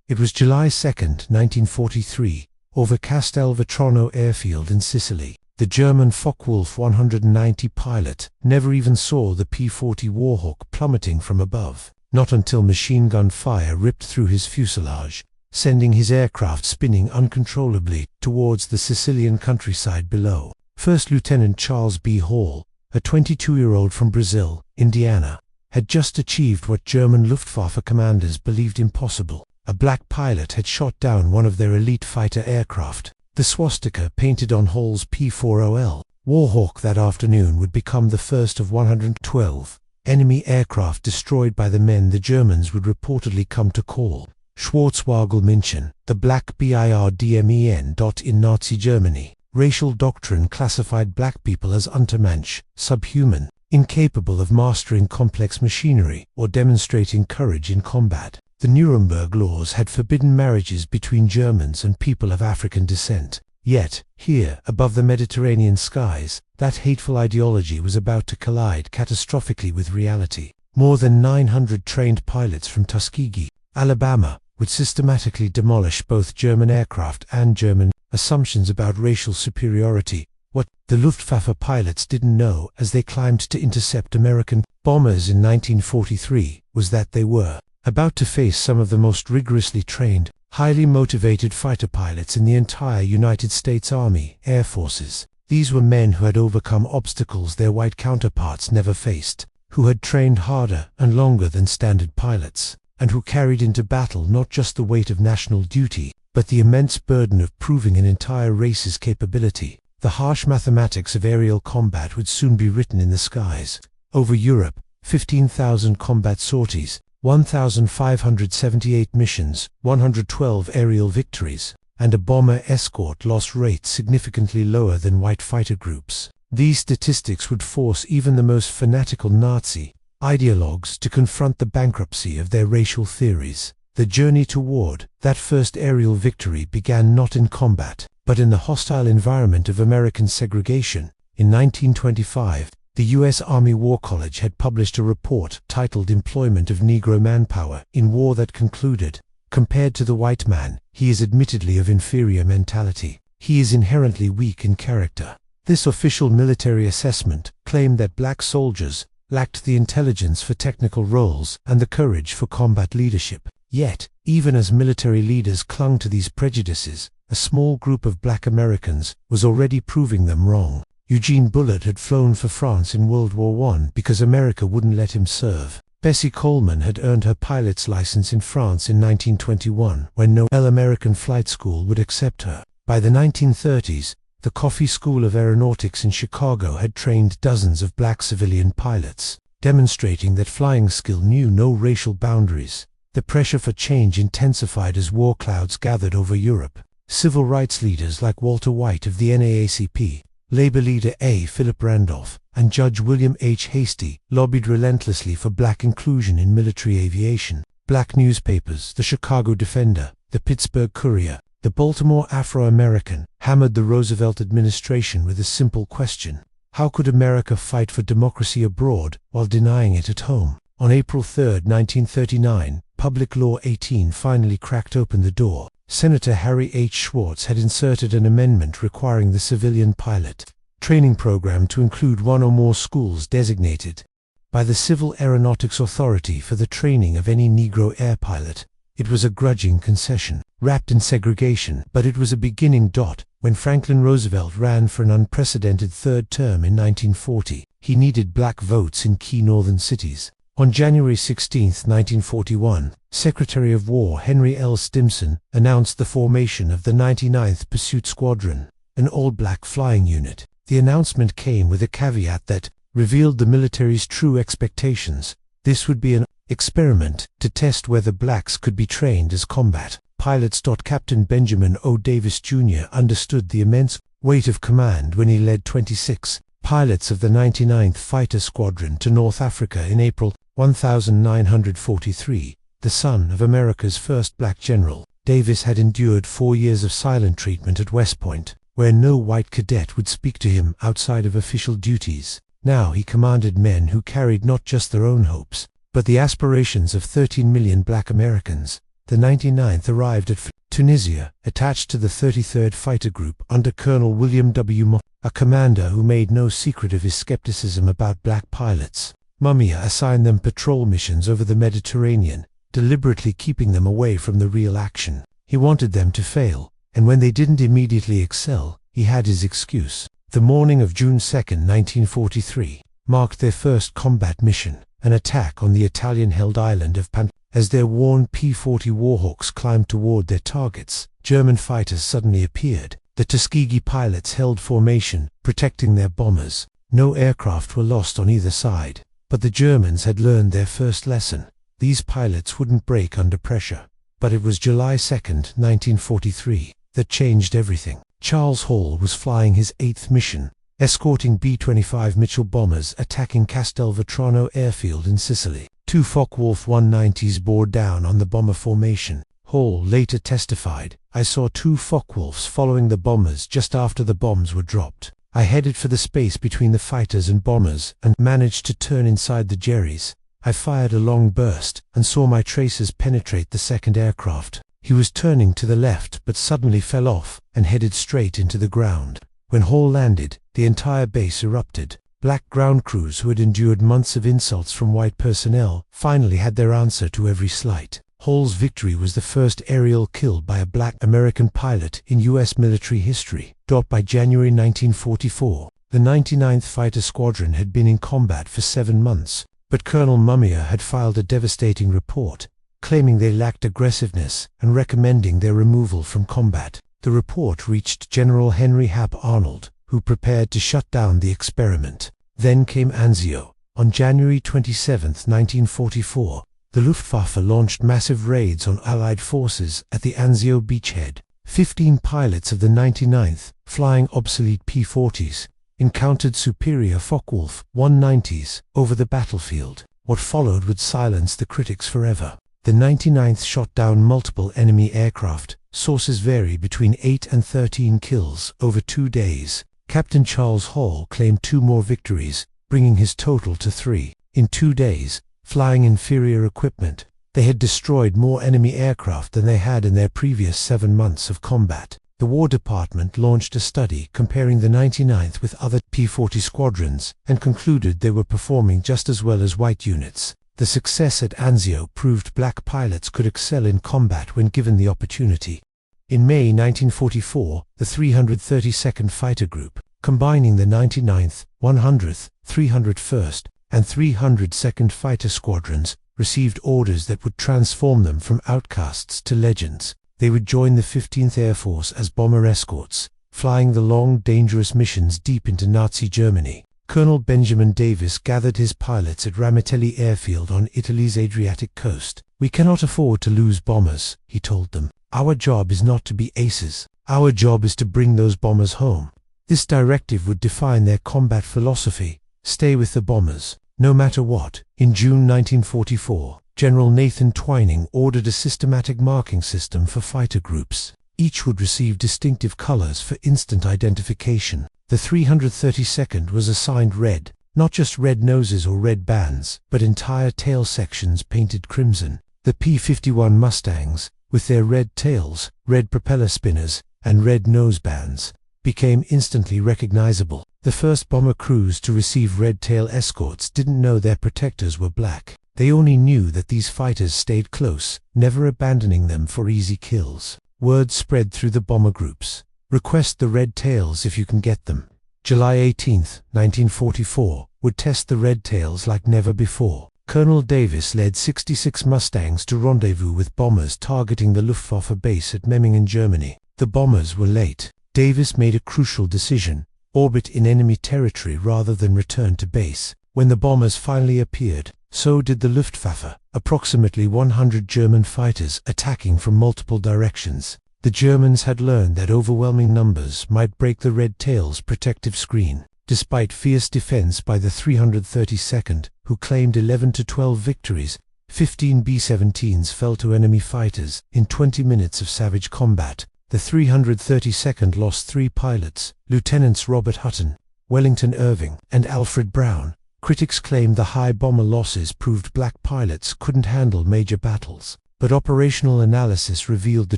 It was July 2, 1943, over Castelvetrano airfield in Sicily. The German Focke-Wulf 190 pilot never even saw the P-40 Warhawk plummeting from above, not until machine gun fire ripped through his fuselage, sending his aircraft spinning uncontrollably towards the Sicilian countryside below. First Lieutenant Charles B. Hall, a 22-year-old from Brazil, Indiana, had just achieved what German Luftwaffe commanders believed impossible. A black pilot had shot down one of their elite fighter aircraft. The swastika painted on Hall's P-40L Warhawk that afternoon would become the first of 112 enemy aircraft destroyed by the men the Germans would reportedly come to call Schwarzwagelmenschen, the black BIRDMEN. In Nazi Germany, racial doctrine classified black people as unmatched, subhuman, incapable of mastering complex machinery or demonstrating courage in combat. The Nuremberg laws had forbidden marriages between Germans and people of African descent. Yet, here, above the Mediterranean skies, that hateful ideology was about to collide catastrophically with reality. More than 900 trained pilots from Tuskegee, Alabama, would systematically demolish both German aircraft and German assumptions about racial superiority. What the Luftwaffe pilots didn't know as they climbed to intercept American bombers in 1943 was that they were about to face some of the most rigorously trained, highly motivated fighter pilots in the entire United States Army Air Forces. These were men who had overcome obstacles their white counterparts never faced, who had trained harder and longer than standard pilots, and who carried into battle not just the weight of national duty, but the immense burden of proving an entire race's capability. The harsh mathematics of aerial combat would soon be written in the skies. Over Europe, 15,000 combat sorties, 1,578 missions, 112 aerial victories, and a bomber escort loss rate significantly lower than white fighter groups. These statistics would force even the most fanatical Nazi ideologues to confront the bankruptcy of their racial theories. The journey toward that first aerial victory began not in combat, but in the hostile environment of American segregation. In 1925, the U.S. Army War College had published a report titled Employment of Negro Manpower in War that concluded, compared to the white man, he is admittedly of inferior mentality. He is inherently weak in character. This official military assessment claimed that black soldiers lacked the intelligence for technical roles and the courage for combat leadership. Yet, even as military leaders clung to these prejudices, a small group of black Americans was already proving them wrong. Eugene Bullard had flown for France in World War I because America wouldn't let him serve. Bessie Coleman had earned her pilot's license in France in 1921 when no American flight school would accept her. By the 1930s, the Coffey School of Aeronautics in Chicago had trained dozens of black civilian pilots, demonstrating that flying skill knew no racial boundaries. The pressure for change intensified as war clouds gathered over Europe. Civil rights leaders like Walter White of the NAACP, Labor leader A. Philip Randolph, and Judge William H. Hastie lobbied relentlessly for black inclusion in military aviation. Black newspapers, the Chicago Defender, the Pittsburgh Courier, the Baltimore Afro-American, hammered the Roosevelt administration with a simple question: how could America fight for democracy abroad while denying it at home? On April 3, 1939, Public Law 18 finally cracked open the door. Senator Harry H. Schwartz had inserted an amendment requiring the civilian pilot training program to include one or more schools designated by the Civil Aeronautics Authority for the training of any Negro air pilot. It was a grudging concession, wrapped in segregation, but it was a beginning. When Franklin Roosevelt ran for an unprecedented third term in 1940, he needed black votes in key northern cities. On January 16, 1941, Secretary of War Henry L. Stimson announced the formation of the 99th Pursuit Squadron, an all-black flying unit. The announcement came with a caveat that revealed the military's true expectations. This would be an experiment to test whether blacks could be trained as combat pilots. Captain Benjamin O. Davis Jr. understood the immense weight of command when he led 26 pilots of the 99th Fighter Squadron to North Africa in April 1943. The son of America's first black general, Davis had endured 4 years of silent treatment at West Point, where no white cadet would speak to him outside of official duties. Now he commanded men who carried not just their own hopes, but the aspirations of 13 million black Americans. the 99th arrived at Tunisia, attached to the 33rd Fighter Group under Colonel William W. Moffett, a commander who made no secret of his skepticism about black pilots. Mumia assigned them patrol missions over the Mediterranean, deliberately keeping them away from the real action. He wanted them to fail, and when they didn't immediately excel, he had his excuse. The morning of June 2, 1943, marked their first combat mission, an attack on the Italian-held island of Pantelleria. As their worn P-40 Warhawks climbed toward their targets, German fighters suddenly appeared. The Tuskegee pilots held formation, protecting their bombers. No aircraft were lost on either side, but the Germans had learned their first lesson. These pilots wouldn't break under pressure. But it was July 2, 1943, that changed everything. Charles Hall was flying his 8th mission, escorting B-25 Mitchell bombers attacking Castelvetrano airfield in Sicily. 2 Focke-Wulf 190s bore down on the bomber formation. Hall later testified, "I saw 2 Focke-Wulfs following the bombers just after the bombs were dropped. I headed for the space between the fighters and bombers and managed to turn inside the Jerrys. I fired a long burst and saw my tracers penetrate the second aircraft. He was turning to the left but suddenly fell off and headed straight into the ground. When Hall landed, the entire base erupted. Black ground crews who had endured months of insults from white personnel finally had their answer to every slight. Hall's victory was the first aerial kill by a black American pilot in U.S. military history. By January 1944, the 99th Fighter Squadron had been in combat for 7 months, but Colonel Mumia had filed a devastating report, claiming they lacked aggressiveness and recommending their removal from combat. The report reached General Henry Hap Arnold, who prepared to shut down the experiment. Then came Anzio. On January 27, 1944, the Luftwaffe launched massive raids on Allied forces at the Anzio beachhead. 15 pilots of the 99th, flying obsolete P-40s, encountered superior Focke-Wulf 190s over the battlefield. What followed would silence the critics forever. The 99th shot down multiple enemy aircraft. Sources vary between 8 and 13 kills over 2 days. Captain Charles Hall claimed 2 more victories, bringing his total to 3. In 2 days, flying inferior equipment, they had destroyed more enemy aircraft than they had in their previous 7 months of combat. The War Department launched a study comparing the 99th with other P-40 squadrons and concluded they were performing just as well as white units. The success at Anzio proved black pilots could excel in combat when given the opportunity. In May 1944, the 332nd Fighter Group, combining the 99th, 100th, 301st, and 302nd Fighter Squadrons, received orders that would transform them from outcasts to legends. They would join the 15th Air Force as bomber escorts, flying the long, dangerous missions deep into Nazi Germany. Colonel Benjamin Davis gathered his pilots at Ramitelli Airfield on Italy's Adriatic coast. "We cannot afford to lose bombers," he told them. "Our job is not to be aces. Our job is to bring those bombers home." This directive would define their combat philosophy: stay with the bombers, no matter what. In June 1944, General Nathan Twining ordered a systematic marking system for fighter groups. Each would receive distinctive colors for instant identification. The 332nd was assigned red, not just red noses or red bands, but entire tail sections painted crimson. The P-51 Mustangs, with their red tails, red propeller spinners, and red nose bands, became instantly recognizable. The first bomber crews to receive red tail escorts didn't know their protectors were black. They only knew that these fighters stayed close, never abandoning them for easy kills. Word spread through the bomber groups: request the red tails if you can get them. July 18, 1944, would test the red tails like never before. Colonel Davis led 66 Mustangs to rendezvous with bombers targeting the Luftwaffe base at Memmingen, Germany. The bombers were late. Davis made a crucial decision: orbit in enemy territory rather than return to base. When the bombers finally appeared, so did the Luftwaffe, approximately 100 German fighters attacking from multiple directions. The Germans had learned that overwhelming numbers might break the red tail's protective screen. Despite fierce defense by the 332nd, who claimed 11 to 12 victories, 15 B-17s fell to enemy fighters. In 20 minutes of savage combat, the 332nd lost 3 pilots, Lieutenants Robert Hutton, Wellington Irving, and Alfred Brown. Critics claimed the high bomber losses proved black pilots couldn't handle major battles. but operational analysis revealed the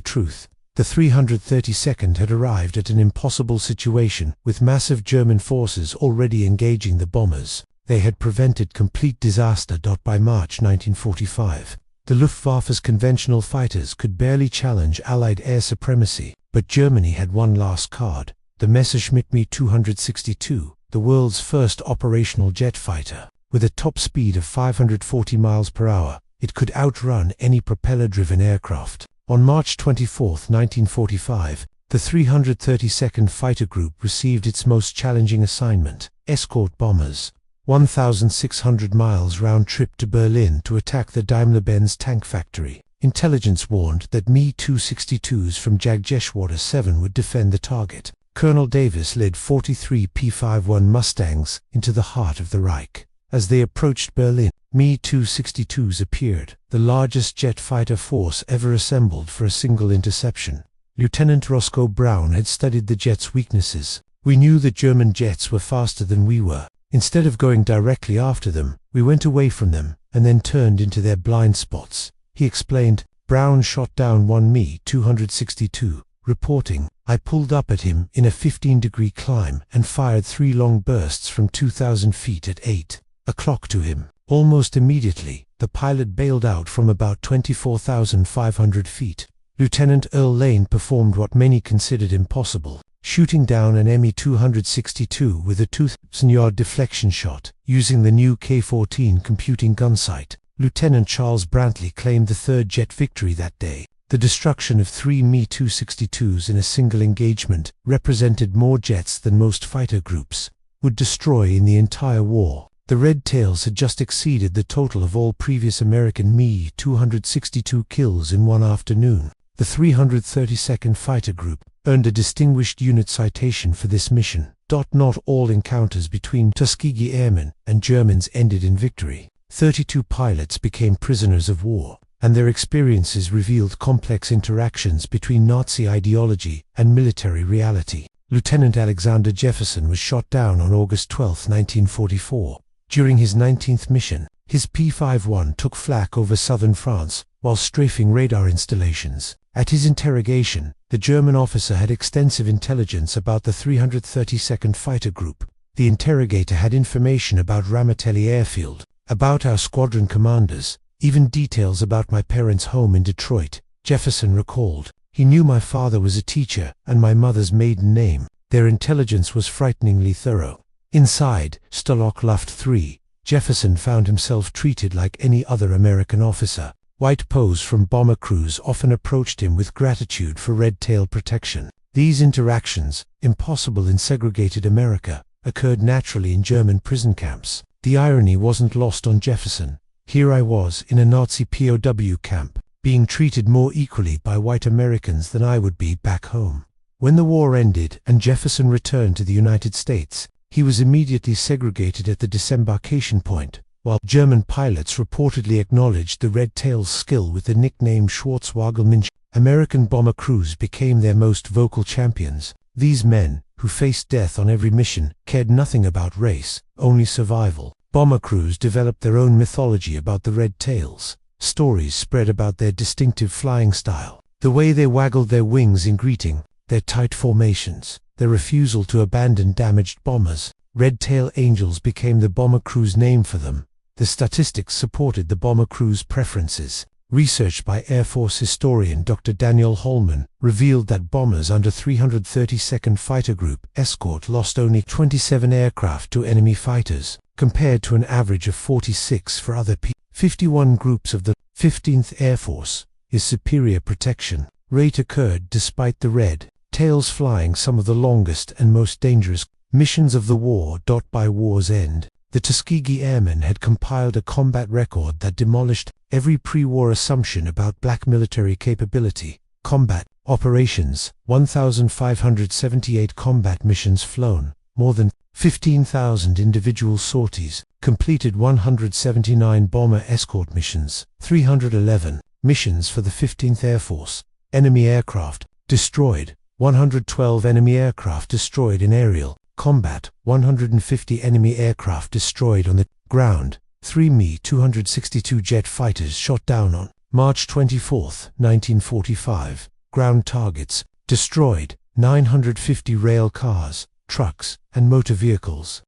truth. The 332nd had arrived at an impossible situation, with massive German forces already engaging the bombers. They had prevented complete disaster. By March 1945, the Luftwaffe's conventional fighters could barely challenge Allied air supremacy, but Germany had one last card: the Messerschmitt Me 262, the world's first operational jet fighter. With a top speed of 540 miles per hour, it could outrun any propeller-driven aircraft. On March 24, 1945, the 332nd Fighter Group received its most challenging assignment: escort bombers. 1,600 miles round trip to Berlin to attack the Daimler-Benz tank factory. Intelligence warned that Me-262s from Jagdgeschwader 7 would defend the target. Colonel Davis led 43 P-51 Mustangs into the heart of the Reich. As they approached Berlin, Me-262s appeared, the largest jet fighter force ever assembled for a single interception. Lieutenant Roscoe Brown had studied the jet's weaknesses. "We knew that German jets were faster than we were. Instead of going directly after them, we went away from them and then turned into their blind spots," he explained. Brown shot down one Me-262, reporting, "I pulled up at him in a 15-degree climb and fired 3 long bursts from 2,000 feet at 8 o'clock to him. Almost immediately, the pilot bailed out from about 24,500 feet. Lieutenant Earl Lane performed what many considered impossible, shooting down an Me-262 with a 2,000-yard deflection shot, using the new K-14 computing gun sight. Lieutenant Charles Brantley claimed the third jet victory that day. The destruction of 3 Me-262s in a single engagement represented more jets than most fighter groups would destroy in the entire war. The Red Tails had just exceeded the total of all previous American Me-262 kills in one afternoon. The 332nd Fighter Group earned a Distinguished Unit Citation for this mission. Not all encounters between Tuskegee Airmen and Germans ended in victory. 32 pilots became prisoners of war, and their experiences revealed complex interactions between Nazi ideology and military reality. Lieutenant Alexander Jefferson was shot down on August 12, 1944. During his 19th mission, his P-51 took flak over southern France while strafing radar installations. At his interrogation, the German officer had extensive intelligence about the 332nd Fighter Group. The interrogator had information about Ramitelli Airfield, about our squadron commanders, even details about my parents' home in Detroit. Jefferson recalled, "He knew my father was a teacher and my mother's maiden name. Their intelligence was frighteningly thorough." Inside Stalag Luft 3, Jefferson found himself treated like any other American officer. White Poes from bomber crews often approached him with gratitude for red tail protection. These interactions, impossible in segregated America, occurred naturally in German prison camps. The irony wasn't lost on Jefferson. Here I was in a Nazi POW camp, being treated more equally by white Americans than I would be back home. When the war ended and Jefferson returned to the United States, he was immediately segregated at the disembarkation point. While German pilots reportedly acknowledged the Red Tails' skill with the nickname Schwarzwagelmensch, American bomber crews became their most vocal champions. These men, who faced death on every mission, cared nothing about race, only survival. Bomber crews developed their own mythology about the Red Tails. Stories spread about their distinctive flying style, the way they waggled their wings in greeting, their tight formations, their refusal to abandon damaged bombers. Red Tail Angels became the bomber crew's name for them. The statistics supported the bomber crew's preferences. Research by Air Force historian Dr. Daniel Holman revealed that bombers under 332nd Fighter Group escort lost only 27 aircraft to enemy fighters, compared to an average of 46 for other P-51 groups of the 15th Air Force. His superior protection rate occurred despite the Red Tails flying some of the longest and most dangerous missions of the war. By war's end, the Tuskegee Airmen had compiled a combat record that demolished every pre-war assumption about black military capability. Combat operations: 1,578 combat missions flown, more than 15,000 individual sorties, completed 179 bomber escort missions, 311 missions for the 15th Air Force. Enemy aircraft destroyed: 112 enemy aircraft destroyed in aerial combat, 150 enemy aircraft destroyed on the ground, 3 Me-262 jet fighters shot down on March 24, 1945. Ground targets. Destroyed 950 rail cars, trucks, and motor vehicles.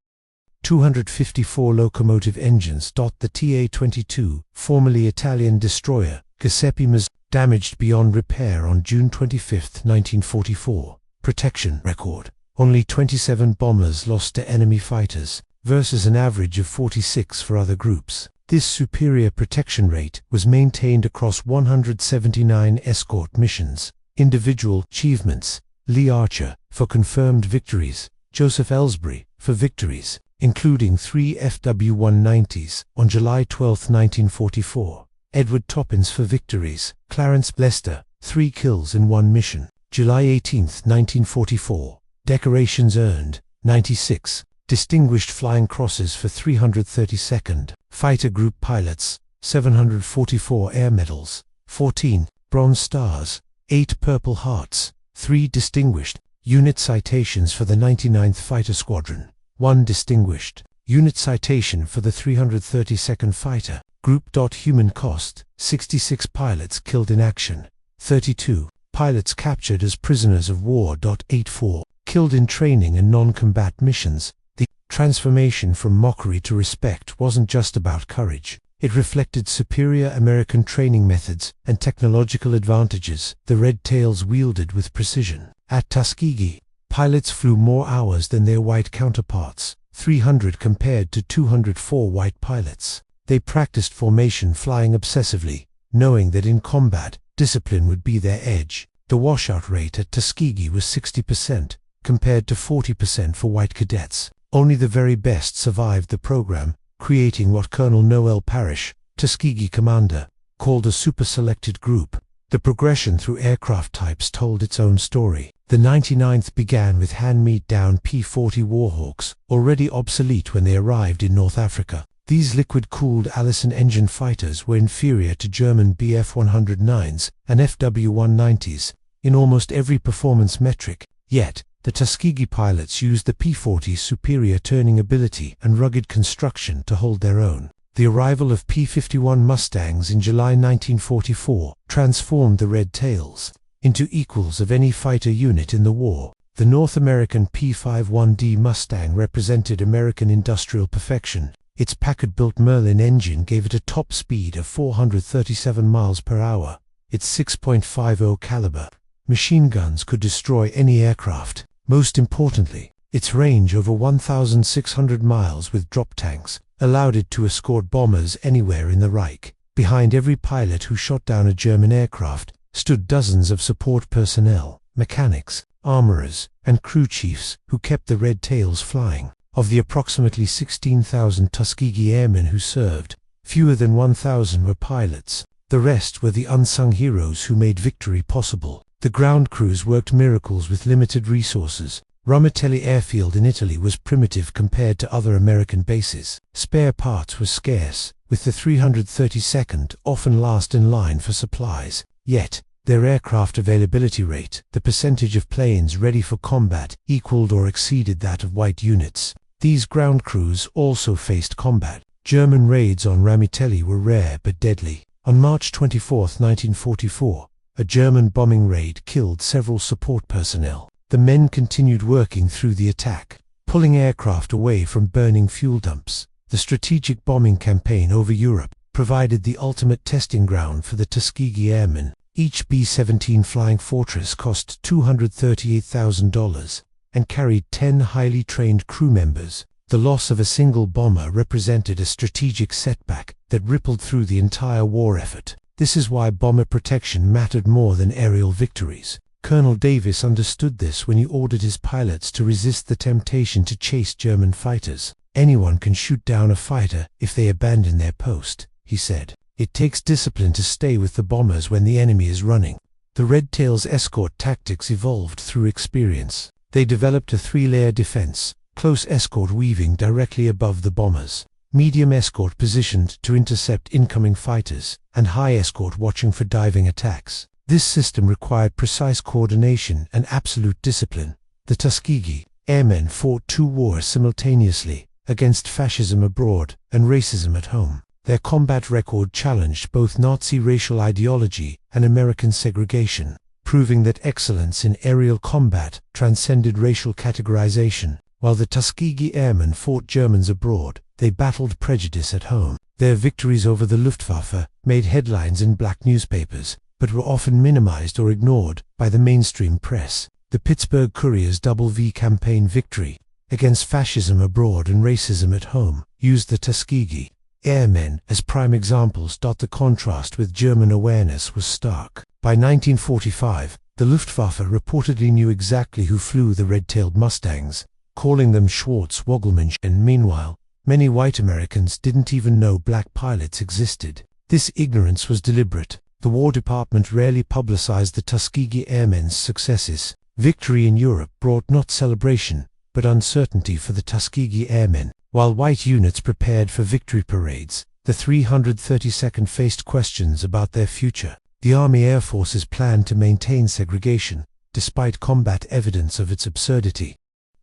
254 locomotive engines. The TA-22, formerly Italian destroyer, Giuseppe Mazzini, damaged beyond repair on June 25, 1944. Protection record. Only 27 bombers lost to enemy fighters, versus an average of 46 for other groups. This superior protection rate was maintained across 179 escort missions. Individual achievements. Lee Archer, for confirmed victories. Joseph Ellsbury, for victories, including 3 FW-190s, on July 12, 1944. Edward Toppins, for victories. Clarence Lester, 3 kills in 1 mission. July 18, 1944. Decorations earned. 96. Distinguished Flying Crosses for 332nd Fighter Group pilots. 744 Air Medals. 14. Bronze Stars. 8 Purple Hearts. 3 Distinguished Unit Citations for the 99th Fighter Squadron. 1 Distinguished Unit Citation for the 332nd Fighter Group. Human cost. 66 pilots killed in action. 32 pilots captured as prisoners of war. 84 killed in training and non-combat missions. The transformation from mockery to respect wasn't just about courage. It reflected superior American training methods and technological advantages the Red Tails wielded with precision. At Tuskegee, pilots flew more hours than their white counterparts, 300 compared to 204 white pilots. They practiced formation flying obsessively, knowing that in combat, discipline would be their edge. The washout rate at Tuskegee was 60%, compared to 40% for white cadets. Only the very best survived the program, creating what Colonel Noel Parrish, Tuskegee commander, called a super-selected group. The progression through aircraft types told its own story. The 99th began with hand-me-down P-40 Warhawks, already obsolete when they arrived in North Africa. These liquid-cooled Allison engine fighters were inferior to German Bf-109s and FW-190s in almost every performance metric, yet the Tuskegee pilots used the P-40's superior turning ability and rugged construction to hold their own. The arrival of P-51 Mustangs in July 1944 transformed the Red Tails into equals of any fighter unit in the war. The North American P-51D Mustang represented American industrial perfection. Its Packard-built Merlin engine gave it a top speed of 437 miles per hour. Its 6.50 caliber machine guns could destroy any aircraft. Most importantly, its range over 1,600 miles with drop tanks allowed it to escort bombers anywhere in the Reich. Behind every pilot who shot down a German aircraft stood dozens of support personnel, mechanics, armorers, and crew chiefs who kept the Red Tails flying. Of the approximately 16,000 Tuskegee Airmen who served, fewer than 1,000 were pilots. The rest were the unsung heroes who made victory possible. The ground crews worked miracles with limited resources. Ramitelli Airfield in Italy was primitive compared to other American bases. Spare parts were scarce, with the 332nd often last in line for supplies. Yet, their aircraft availability rate, the percentage of planes ready for combat, equaled or exceeded that of white units. These ground crews also faced combat. German raids on Ramitelli were rare but deadly. On March 24, 1944, a German bombing raid killed several support personnel. The men continued working through the attack, pulling aircraft away from burning fuel dumps. The strategic bombing campaign over Europe provided the ultimate testing ground for the Tuskegee Airmen. Each B-17 Flying Fortress cost $238,000 and carried 10 highly trained crew members. The loss of a single bomber represented a strategic setback that rippled through the entire war effort. This is why bomber protection mattered more than aerial victories. Colonel Davis understood this when he ordered his pilots to resist the temptation to chase German fighters. "Anyone can shoot down a fighter if they abandon their post," he said. "It takes discipline to stay with the bombers when the enemy is running." The Red Tails' escort tactics evolved through experience. They developed a 3-layer defense, close escort weaving directly above the bombers, medium escort positioned to intercept incoming fighters, and high escort watching for diving attacks. This system required precise coordination and absolute discipline. The Tuskegee Airmen fought 2 wars simultaneously, against fascism abroad and racism at home. Their combat record challenged both Nazi racial ideology and American segregation, proving that excellence in aerial combat transcended racial categorization. While the Tuskegee Airmen fought Germans abroad, they battled prejudice at home. Their victories over the Luftwaffe made headlines in black newspapers, but were often minimized or ignored by the mainstream press. The Pittsburgh Courier's WWII campaign victory against fascism abroad and racism at home used the Tuskegee Airmen as prime examples. The contrast with German awareness was stark. By 1945, the Luftwaffe reportedly knew exactly who flew the red-tailed Mustangs, calling them Schwarz-Wogelmensch, and meanwhile, many white Americans didn't even know black pilots existed. This ignorance was deliberate. The War Department rarely publicized the Tuskegee Airmen's successes. Victory in Europe brought not celebration, but uncertainty for the Tuskegee Airmen. While white units prepared for victory parades, the 332nd faced questions about their future. The Army Air Force's plan to maintain segregation, despite combat evidence of its absurdity.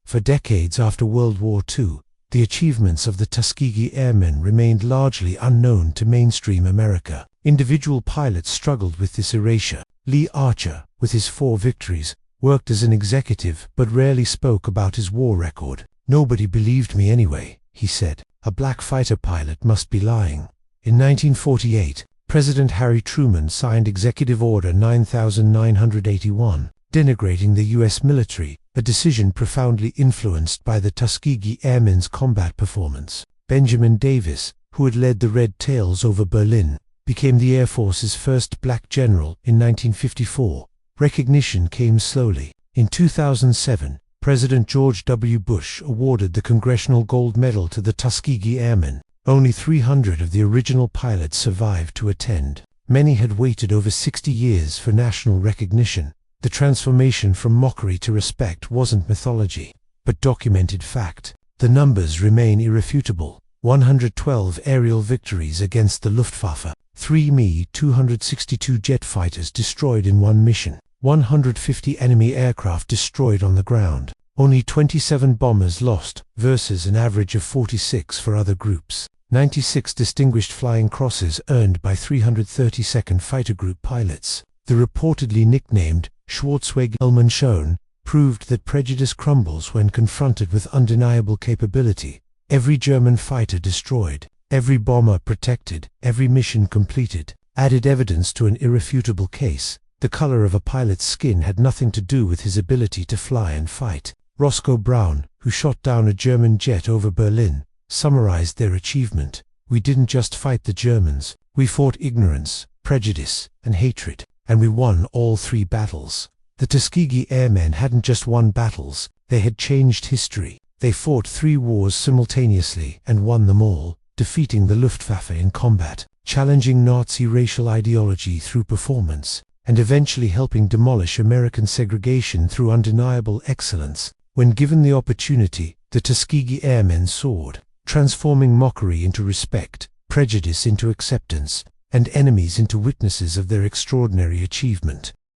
For decades after World War II, the achievements of the Tuskegee Airmen remained largely unknown to mainstream America. Individual pilots struggled with this erasure. Lee Archer, with his 4 victories, worked as an executive but rarely spoke about his war record. "Nobody believed me anyway," he said. "A black fighter pilot must be lying." In 1948, President Harry Truman signed Executive Order 9981, denigrating the U.S. military, a decision profoundly influenced by the Tuskegee Airmen's combat performance. Benjamin Davis, who had led the Red Tails over Berlin, became the Air Force's first black general in 1954. Recognition came slowly. In 2007, President George W. Bush awarded the Congressional Gold Medal to the Tuskegee Airmen. Only 300 of the original pilots survived to attend. Many had waited over 60 years for national recognition. The transformation from mockery to respect wasn't mythology, but documented fact. The numbers remain irrefutable. 112 aerial victories against the Luftwaffe, 3 Me-262 jet fighters destroyed in one mission, 150 enemy aircraft destroyed on the ground, only 27 bombers lost, versus an average of 46 for other groups, 96 distinguished flying crosses earned by 332nd Fighter Group pilots. The reportedly nicknamed Schwarz-Wogelmensch proved that prejudice crumbles when confronted with undeniable capability. Every German fighter destroyed, every bomber protected, every mission completed, added evidence to an irrefutable case. The color of a pilot's skin had nothing to do with his ability to fly and fight. Roscoe Brown, who shot down a German jet over Berlin, summarized their achievement. "We didn't just fight the Germans, we fought ignorance, prejudice, and hatred. And we won all 3 battles." The Tuskegee Airmen hadn't just won battles, they had changed history. They fought 3 wars simultaneously and won them all, defeating the Luftwaffe in combat, challenging Nazi racial ideology through performance, and eventually helping demolish American segregation through undeniable excellence. When given the opportunity, the Tuskegee Airmen soared, transforming mockery into respect, prejudice into acceptance, and enemies into witnesses of their extraordinary achievement.